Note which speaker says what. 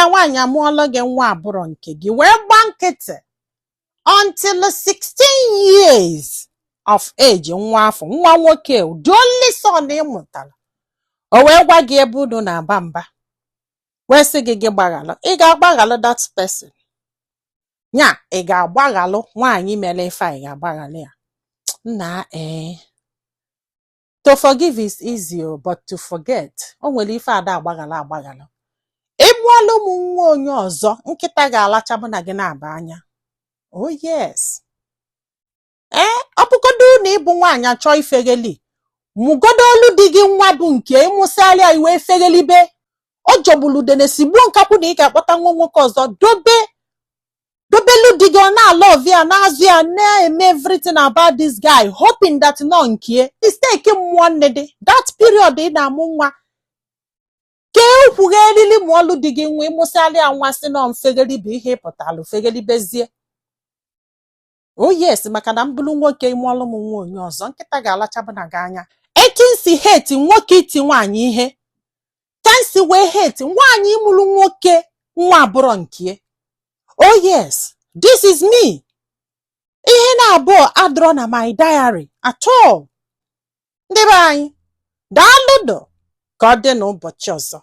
Speaker 1: na nwaanyị amụọla gị nwa abụrụ nke gị wee gba nkịtị until 16 years of age nwa afọ nwa nwoke the only son ị mụtara o wee gwa gị ebe unu na-aba mba wee sị gị gbaghalụ ị ga-agbaghalụ that person nya ị ga-agbaghalụ nwaanyị mere ife ị ga-agbaghalụ ya nna to forgive is easy but to forget o nwere ife ada agbaghalụ ịmụọlụ ụmụ nwa onye ọzọ nkịta ga-alacha mụ na gị na-aba anya oh yes ọ bụgodo na ịbụ nwaanyị achọ ifegheli mụgodo olu di gị nwa bụ nke ịmụsịalịa iwe feghelibe o jogbulu denesigbuo nkakwụ na ị ga-akpọta nwa nwoke ọzọ dobelu di gị ọ na-alọv ya na-azụ ya na-eme everything about this guy hoping that nọ nke mistake mmụọ nne dị that period ị na-amụ nwa ka ekwughelili ma ọlụ di gị nwa ịmụsịalịa nwa sị nọ mfegheli bụ ihe ịpụtalụ feghelibezie oh yes maka na mbụrụ nwoke ịmụọlụ m nwa onye ọzọ nkịta ga-alachabụ na gị anya etu nsi hate nwoke iti nwaanyị ihe ka nsi wee hate nwaanyị ịmụrụ nwoke nwa abụrọ nke oh yes this is me ihe na-abụọ adọrọ na my diary at all ndị be anyị daalụdụ ka ọ dị n'ụbọchị ọzọ